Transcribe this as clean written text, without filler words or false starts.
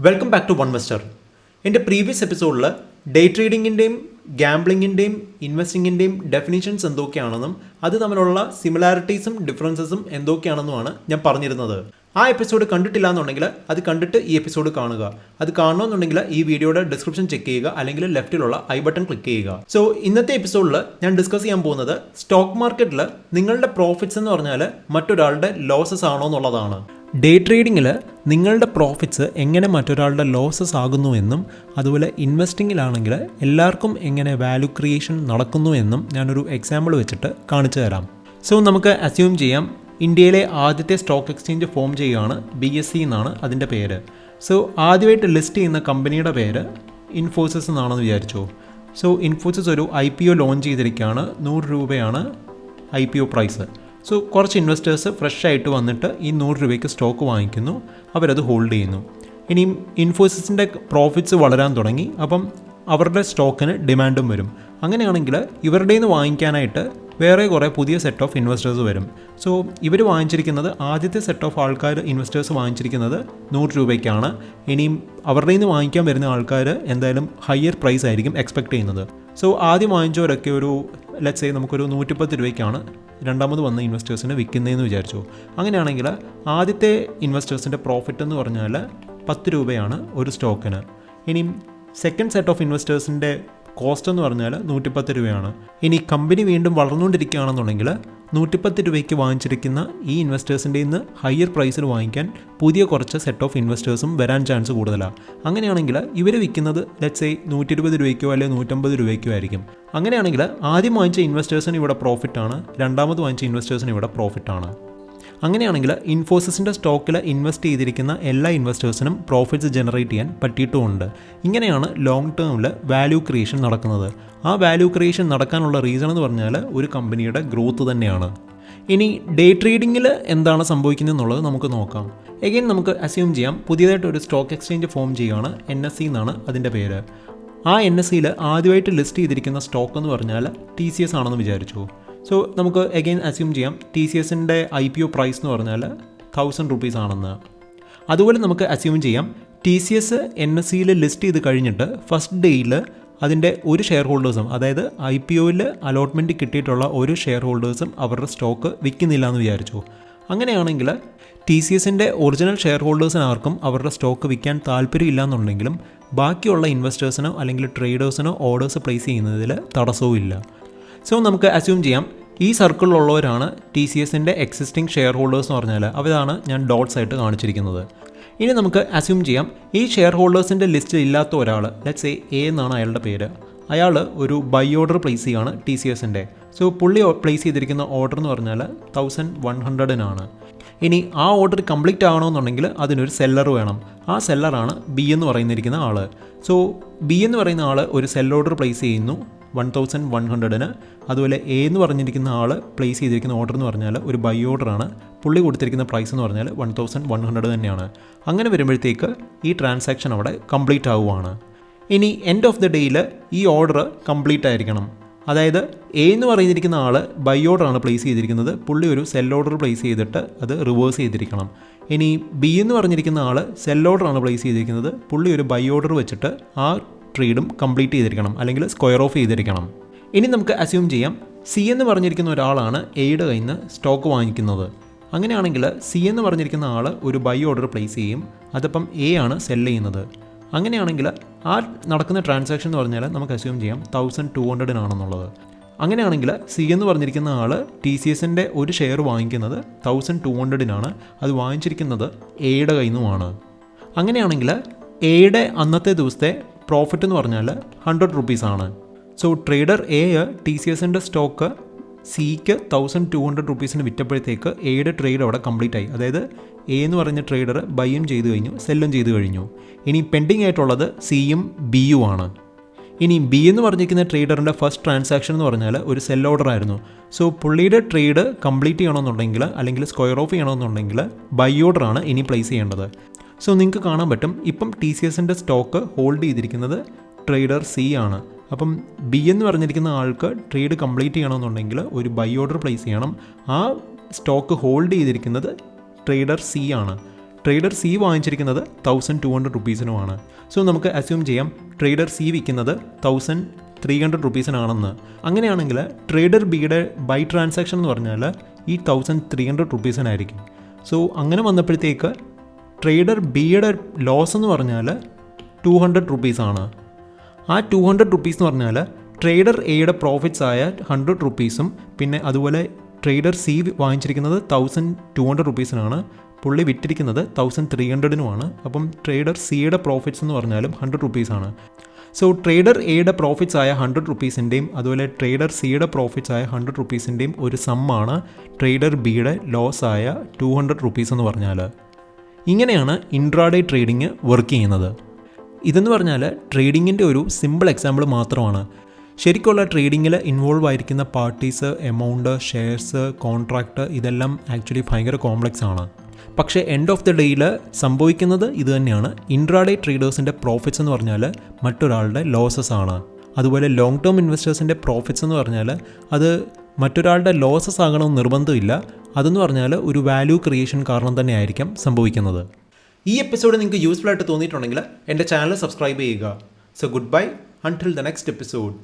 Welcome back to Onevestor. എൻ്റെ previous എപ്പിസോഡിൽ day ട്രേഡിങ്ങിൻ്റെയും ഗാംബ്ലിങ്ങിൻ്റെയും ഇൻവെസ്റ്റിങ്ങിൻ്റെയും ഡെഫിനിഷൻസ് എന്തൊക്കെയാണെന്നും അത് തമ്മിലുള്ള സിമിലാരിറ്റീസും ഡിഫറൻസസും എന്തൊക്കെയാണെന്നുമാണ് ഞാൻ പറഞ്ഞിരുന്നത്. ആ എപ്പിസോഡ് കണ്ടിട്ടില്ല എന്നുണ്ടെങ്കിൽ അത് കണ്ടിട്ട് ഈ എപ്പിസോഡ് കാണുക. അത് കാണണമെന്നുണ്ടെങ്കിൽ ഈ വീഡിയോയുടെ ഡിസ്ക്രിപ്ഷൻ ചെക്ക് ചെയ്യുക, അല്ലെങ്കിൽ ലെഫ്റ്റിലുള്ള ഐ ബട്ടൺ ക്ലിക്ക് ചെയ്യുക. സോ ഇന്നത്തെ എപ്പിസോഡിൽ ഞാൻ ഡിസ്കസ് ചെയ്യാൻ പോകുന്നത് സ്റ്റോക്ക് മാർക്കറ്റിൽ നിങ്ങളുടെ പ്രോഫിറ്റ്സ് എന്ന് പറഞ്ഞാൽ മറ്റൊരാളുടെ ലോസസ് ആണോ എന്നുള്ളതാണ്. ഡേ ട്രേഡിങ്ങിൽ നിങ്ങളുടെ പ്രോഫിറ്റ്സ് എങ്ങനെ മറ്റൊരാളുടെ ലോസസ് ആകുന്നു എന്നും അതുപോലെ ഇൻവെസ്റ്റിങ്ങിലാണെങ്കിൽ എല്ലാവർക്കും എങ്ങനെ വാല്യൂ ക്രിയേഷൻ നടക്കുന്നു എന്നും ഞാനൊരു എക്സാമ്പിൾ വെച്ചിട്ട് കാണിച്ചു തരാം. സോ നമുക്ക് അസ്യൂം ചെയ്യാം ഇന്ത്യയിലെ ആദ്യത്തെ സ്റ്റോക്ക് എക്സ്ചേഞ്ച് ഫോം ചെയ്യുകയാണ്. BSE എന്നാണ് അതിൻ്റെ പേര്. സോ ആദ്യമായിട്ട് ലിസ്റ്റ് ചെയ്യുന്ന കമ്പനിയുടെ പേര് ഇൻഫോസിസ് എന്നാണെന്ന് വിചാരിച്ചു. സോ ഇൻഫോസിസ് ഒരു IPO ലോഞ്ച് ചെയ്തിരിക്കുകയാണ്. 100 രൂപയാണ് IPO പ്രൈസ്. സോ കുറച്ച് ഇൻവെസ്റ്റേഴ്സ് ഫ്രഷ് ആയിട്ട് വന്നിട്ട് ഈ 100 രൂപയ്ക്ക് സ്റ്റോക്ക് വാങ്ങിക്കുന്നു, അവരത് ഹോൾഡ് ചെയ്യുന്നു. ഇനിയും ഇൻഫോസിസിൻ്റെ പ്രോഫിറ്റ്സ് വളരാൻ തുടങ്ങി, അപ്പം അവരുടെ സ്റ്റോക്കിന് ഡിമാൻഡും വരും. അങ്ങനെയാണെങ്കിൽ ഇവരുടെ നിന്ന് വാങ്ങിക്കാനായിട്ട് വേറെ കുറേ പുതിയ സെറ്റ് ഓഫ് ഇൻവെസ്റ്റേഴ്സ് വരും. സോ ഇവർ വാങ്ങിച്ചിരിക്കുന്നത്, ആദ്യത്തെ സെറ്റ് ഓഫ് ആൾക്കാർ ഇൻവെസ്റ്റേഴ്സ് വാങ്ങിച്ചിരിക്കുന്നത് 100 രൂപയ്ക്കാണ്. ഇനിയും അവരുടെ നിന്ന് വാങ്ങിക്കാൻ വരുന്ന ആൾക്കാർ എന്തായാലും ഹയർ പ്രൈസ് ആയിരിക്കും എക്സ്പെക്ട് ചെയ്യുന്നത്. സോ ആദ്യം വാങ്ങിച്ചവരൊക്കെ ഒരു ലെറ്റ്സ് സേ നമുക്കൊരു 110 രൂപയ്ക്കാണ് രണ്ടാമത് വന്ന ഇൻവെസ്റ്റേഴ്സിന് വിൽക്കുന്നതെന്ന് വിചാരിച്ചു. അങ്ങനെയാണെങ്കിൽ ആദ്യത്തെ ഇൻവെസ്റ്റേഴ്സിൻ്റെ പ്രോഫിറ്റ് എന്ന് പറഞ്ഞാൽ 10 രൂപയാണ് ഒരു സ്റ്റോക്കിന്. ഇനിയും സെക്കൻഡ് സെറ്റ് ഓഫ് ഇൻവെസ്റ്റേഴ്സിൻ്റെ കോസ്റ്റ് എന്ന് പറഞ്ഞാൽ 110 രൂപയാണ്. ഇനി കമ്പനി വീണ്ടും വളർന്നുകൊണ്ടിരിക്കുകയാണെന്നുണ്ടെങ്കിൽ 110 രൂപയ്ക്ക് വാങ്ങിച്ചിരിക്കുന്ന ഈ ഇൻവെസ്റ്റേഴ്സിൻ്റെ നിന്ന് ഹയർ പ്രൈസിൽ വാങ്ങിക്കാൻ പുതിയ കുറച്ച് സെറ്റ് ഓഫ് ഇൻവെസ്റ്റേഴ്സും വരാൻ ചാൻസ് കൂടുതലാണ്. അങ്ങനെയാണെങ്കിൽ ഇവർ വിൽക്കുന്നത് ലെറ്റ്സ് സേ 120 രൂപയ്ക്കോ അല്ലെങ്കിൽ 150 രൂപയ്ക്കോ ആയിരിക്കും. അങ്ങനെയാണെങ്കിൽ ആദ്യം വാങ്ങിച്ച ഇൻവെസ്റ്റേഴ്സിന് ഇവിടെ പ്രോഫിറ്റാണ്, രണ്ടാമത് വാങ്ങിച്ച ഇൻവെസ്റ്റേഴ്സിന് ഇവിടെ പ്രോഫിറ്റാണ്. അങ്ങനെയാണെങ്കിൽ ഇൻഫോസിസിൻ്റെ സ്റ്റോക്കിൽ ഇൻവെസ്റ്റ് ചെയ്തിരിക്കുന്ന എല്ലാ ഇൻവെസ്റ്റേഴ്സിനും പ്രോഫിറ്റ്സ് ജനറേറ്റ് ചെയ്യാൻ പറ്റിയിട്ടുമുണ്ട്. ഇങ്ങനെയാണ് ലോങ് ടേമിൽ വാല്യൂ ക്രിയേഷൻ നടക്കുന്നത്. ആ വാല്യൂ ക്രിയേഷൻ നടക്കാനുള്ള റീസൺ എന്ന് പറഞ്ഞാൽ ഒരു കമ്പനിയുടെ ഗ്രോത്ത് തന്നെയാണ്. ഇനി ഡേ ട്രേഡിങ്ങിൽ എന്താണ് സംഭവിക്കുന്നത് എന്നുള്ളത് നമുക്ക് നോക്കാം. എഗെയിൻ നമുക്ക് അസ്യൂം ചെയ്യാം പുതിയതായിട്ട് ഒരു സ്റ്റോക്ക് എക്സ്ചേഞ്ച് ഫോം ചെയ്യുകയാണ്. NSE എന്നാണ് അതിൻ്റെ പേര്. ആ NSEയിൽ ആദ്യമായിട്ട് ലിസ്റ്റ് ചെയ്തിരിക്കുന്ന സ്റ്റോക്ക് എന്ന് പറഞ്ഞാൽ TCS ആണെന്ന് വിചാരിച്ചു. സോ നമുക്ക് എഗെയിൻ അസ്യൂം ചെയ്യാം TCSൻ്റെ IPO പ്രൈസ് എന്ന് പറഞ്ഞാൽ 1000 rupees ആണെന്ന്. അതുപോലെ നമുക്ക് അസ്യൂം ചെയ്യാം TCS NSEയിൽ ലിസ്റ്റ് ചെയ്ത് കഴിഞ്ഞിട്ട് ഫസ്റ്റ് ഡേയിൽ അതിൻ്റെ ഒരു ഷെയർ ഹോൾഡേഴ്സും, അതായത് IPOയിൽ അലോട്ട്മെൻറ്റ് കിട്ടിയിട്ടുള്ള ഒരു ഷെയർ ഹോൾഡേഴ്സും അവരുടെ സ്റ്റോക്ക് വിൽക്കുന്നില്ല എന്ന് വിചാരിച്ചു. അങ്ങനെയാണെങ്കിൽ TCSൻ്റെ ഒറിജിനൽ ഷെയർ ഹോൾഡേഴ്സിന് ആർക്കും അവരുടെ സ്റ്റോക്ക് വിൽക്കാൻ താല്പര്യമില്ല എന്നുണ്ടെങ്കിലും ബാക്കിയുള്ള ഇൻവെസ്റ്റേഴ്സിനോ അല്ലെങ്കിൽ ട്രേഡേഴ്സിനോ ഓർഡേഴ്സ് പ്ലേസ് ചെയ്യുന്നതിൽ തടസ്സവും ഇല്ല. സോ നമുക്ക് അസ്യൂം ചെയ്യാം ഈ സർക്കിളിലുള്ളവരാണ് TCSൻ്റെ എക്സിസ്റ്റിംഗ് ഷെയർ ഹോൾഡേഴ്സ് എന്ന് പറഞ്ഞാൽ അവരാണ് ഞാൻ ഡോട്ട്സ് ആയിട്ട് കാണിച്ചിരിക്കുന്നത്. ഇനി നമുക്ക് അസ്യൂം ചെയ്യാം ഈ ഷെയർ ഹോൾഡേഴ്സിൻ്റെ ലിസ്റ്റിൽ ഇല്ലാത്ത ഒരാൾ, ലെറ്റ്സ് സേ A എന്നാണ് അയാളുടെ പേര്. അയാൾ ഒരു ബൈ ഓർഡർ പ്ലേസ് ചെയ്യുകയാണ് TCSൻ്റെ. സോ പുള്ളി പ്ലേസ് ചെയ്തിരിക്കുന്ന ഓർഡർ എന്ന് പറഞ്ഞാൽ 1100-നാണ്. ഇനി ആ ഓർഡർ കംപ്ലീറ്റ് ആകണമെന്നുണ്ടെങ്കിൽ അതിനൊരു സെല്ലർ വേണം. ആ സെല്ലറാണ് B എന്ന് പറയുന്നിരിക്കുന്ന ആൾ. സോ B എന്ന് പറയുന്ന ആൾ ഒരു സെൽ ഓർഡർ പ്ലേസ് ചെയ്യുന്നു 1100-ന്. അതുപോലെ A എന്ന് പറഞ്ഞിരിക്കുന്ന ആൾ പ്ലേസ് ചെയ്തിരിക്കുന്ന ഓർഡർ എന്ന് പറഞ്ഞാൽ ഒരു ബൈ ഓർഡറാണ്. പുള്ളി കൊടുത്തിരിക്കുന്ന പ്രൈസ് എന്ന് പറഞ്ഞാൽ 1100 തന്നെയാണ്. അങ്ങനെ വരുമ്പോഴത്തേക്ക് ഈ ട്രാൻസാക്ഷൻ അവിടെ കംപ്ലീറ്റ് ആവുകയാണ്. ഇനി എൻഡ് ഓഫ് ദ ഡേയിൽ ഈ ഓർഡർ കംപ്ലീറ്റ് ആയിരിക്കണം. അതായത് A എന്ന് പറഞ്ഞിരിക്കുന്ന ആൾ ബൈ ഓർഡറാണ് പ്ലേസ് ചെയ്തിരിക്കുന്നത്, പുള്ളി ഒരു സെൽ ഓർഡർ പ്ലേസ് ചെയ്തിട്ട് അത് റിവേഴ്സ് ചെയ്തിരിക്കണം. ഇനി B എന്ന് പറഞ്ഞിരിക്കുന്ന ആൾ സെൽ ഓർഡറാണ് പ്ലേസ് ചെയ്തിരിക്കുന്നത്, പുള്ളി ഒരു ബൈ ഓർഡർ വെച്ചിട്ട് ആ ട്രേഡും കംപ്ലീറ്റ് ചെയ്തിരിക്കണം, അല്ലെങ്കിൽ സ്ക്വയർ ഓഫ് ചെയ്തിരിക്കണം. ഇനി നമുക്ക് അസ്യൂം ചെയ്യാം C എന്ന് പറഞ്ഞിരിക്കുന്ന ഒരാളാണ് Aയുടെ കയ്യിൽ നിന്ന് സ്റ്റോക്ക് വാങ്ങിക്കുന്നത്. അങ്ങനെയാണെങ്കിൽ C എന്ന് പറഞ്ഞിരിക്കുന്ന ആൾ ഒരു ബൈ ഓർഡർ പ്ലേസ് ചെയ്യും, അതപ്പം A ആണ് സെല് ചെയ്യുന്നത്. അങ്ങനെയാണെങ്കിൽ ആ നടക്കുന്ന ട്രാൻസാക്ഷൻ എന്ന് പറഞ്ഞാൽ നമുക്ക് അസ്യൂം ചെയ്യാം 1200-നാണെന്നുള്ളത്. അങ്ങനെയാണെങ്കിൽ C എന്ന് പറഞ്ഞിരിക്കുന്ന ആൾ TCSൻ്റെ ഒരു ഷെയർ വാങ്ങിക്കുന്നത് 1200-നാണ്. അത് വാങ്ങിച്ചിരിക്കുന്നത് Aയുടെ കയ്യിൽ നിന്നുമാണ്. അങ്ങനെയാണെങ്കിൽ Aയുടെ അന്നത്തെ ദിവസത്തെ പ്രോഫിറ്റ് എന്ന് പറഞ്ഞാൽ 100 rupees ആണ്. സോ ട്രേഡർ A TCSൻ്റെ സ്റ്റോക്ക് Cക്ക് 1200 rupeesന് വിറ്റപ്പോഴത്തേക്ക് Aയുടെ ട്രേഡ് അവിടെ കംപ്ലീറ്റ് ആയി. അതായത് A എന്ന് പറഞ്ഞ ട്രേഡർ ബൈയും ചെയ്ത് കഴിഞ്ഞു, സെല്ലും ചെയ്ത് കഴിഞ്ഞു. ഇനി പെൻഡിങ് ആയിട്ടുള്ളത് Cയും Bയും ആണ്. ഇനി B എന്ന് പറഞ്ഞിരിക്കുന്ന ട്രേഡറിൻ്റെ ഫസ്റ്റ് ട്രാൻസാക്ഷൻ എന്ന് പറഞ്ഞാൽ ഒരു സെൽ ഓർഡർ ആയിരുന്നു. സോ പുള്ളിയുടെ ട്രേഡ് കംപ്ലീറ്റ് ചെയ്യണമെന്നുണ്ടെങ്കിൽ അല്ലെങ്കിൽ സ്ക്വയർ ഓഫ് ചെയ്യണമെന്നുണ്ടെങ്കിൽ ബൈ ഓർഡറാണ് ഇനി പ്ലേസ് ചെയ്യേണ്ടത്. സോ നിങ്ങൾക്ക് കാണാൻ പറ്റും ഇപ്പം TCSൻ്റെ സ്റ്റോക്ക് ഹോൾഡ് ചെയ്തിരിക്കുന്നത് ട്രേഡർ C ആണ്. അപ്പം B എന്ന് പറഞ്ഞിരിക്കുന്ന ആൾക്ക് ട്രേഡ് കംപ്ലീറ്റ് ചെയ്യണമെന്നുണ്ടെങ്കിൽ ഒരു ബൈ ഓർഡർ പ്ലേസ് ചെയ്യണം. ആ സ്റ്റോക്ക് ഹോൾഡ് ചെയ്തിരിക്കുന്നത് ട്രേഡർ C ആണ്. ട്രേഡർ സി വാങ്ങിച്ചിരിക്കുന്നത് 1200 റുപ്പീസിനുമാണ്. സോ നമുക്ക് അസ്യൂം ചെയ്യാം ട്രേഡർ സി വിൽക്കുന്നത് 1300 റുപ്പീസിനാണെന്ന്. അങ്ങനെയാണെങ്കിൽ ട്രേഡർ ബിയുടെ ബൈ ട്രാൻസാക്ഷൻ എന്ന് പറഞ്ഞാൽ ഈ 1300 റുപ്പീസിനായിരിക്കും. സോ അങ്ങനെ വന്നപ്പോഴത്തേക്ക് ട്രേഡർ ബിയുടെ ലോസ് എന്ന് പറഞ്ഞാൽ 200 റുപ്പീസാണ്. ആ 200 റുപ്പീസ് എന്ന് പറഞ്ഞാൽ ട്രേഡർ എയുടെ പ്രോഫിറ്റ്സ് ആയ 100 റുപ്പീസും പിന്നെ അതുപോലെ ട്രേഡർ സി വാങ്ങിച്ചിരിക്കുന്നത് 1200 റുപ്പീസിനാണ്. പുള്ളി വിറ്റിരിക്കുന്നത് 1300-നുമാണ്. അപ്പം ട്രേഡർ സിയുടെ പ്രോഫിറ്റ്സ് എന്ന് പറഞ്ഞാലും 100 റുപ്പീസാണ്. സോ ട്രേഡർ എയുടെ പ്രോഫിറ്റ്സ് ആയ 100 റുപ്പീസിൻ്റെയും അതുപോലെ ട്രേഡർ സിയുടെ പ്രോഫിറ്റ്സ് ആയ 100 റുപ്പീസിൻ്റെയും ഒരു സമ്മാണ് ട്രേഡർ ബിയുടെ ലോസ് ആയ 200 റുപ്പീസ് എന്ന് പറഞ്ഞാൽ. ഇങ്ങനെയാണ് ഇൻട്രാഡേ ട്രേഡിങ് വർക്ക് ചെയ്യുന്നത്. ഇതെന്ന് പറഞ്ഞാൽ ട്രേഡിങ്ങിൻ്റെ ഒരു സിമ്പിൾ എക്സാമ്പിൾ മാത്രമാണ്. ശരിക്കുള്ള ട്രേഡിങ്ങിൽ ഇൻവോൾവ് ആയിരിക്കുന്ന പാർട്ടീസ്, എമൗണ്ട്, ഷെയർസ്, കോൺട്രാക്റ്റ് ഇതെല്ലാം ആക്ച്വലി ഭയങ്കര കോംപ്ലക്സ് ആണ്. പക്ഷേ എൻഡ് ഓഫ് ദി ഡേയിൽ സംഭവിക്കുന്നത് ഇത് തന്നെയാണ്. ഇൻട്രാഡേ ട്രേഡേഴ്സിൻ്റെ പ്രോഫിറ്റ്സ് എന്ന് പറഞ്ഞാൽ മറ്റൊരാളുടെ ലോസസ് ആണ്. അതുപോലെ ലോങ് ടേം ഇൻവെസ്റ്റേഴ്സിൻ്റെ പ്രോഫിറ്റ്സ് എന്ന് പറഞ്ഞാൽ അത് മറ്റൊരാളുടെ ലോസസ് ആകണമെന്ന് നിർബന്ധമില്ല. അതെന്ന് പറഞ്ഞാൽ ഒരു വാല്യൂ ക്രിയേഷൻ കാരണം തന്നെ ആയിരിക്കാം സംഭവിക്കുന്നത്. ഈ എപ്പിസോഡ് നിങ്ങൾക്ക് യൂസ്ഫുൾ ആയിട്ട് തോന്നിയിട്ടുണ്ടെങ്കിൽ എൻ്റെ ചാനൽ സബ്സ്ക്രൈബ് ചെയ്യുക. So good bye until the next episode.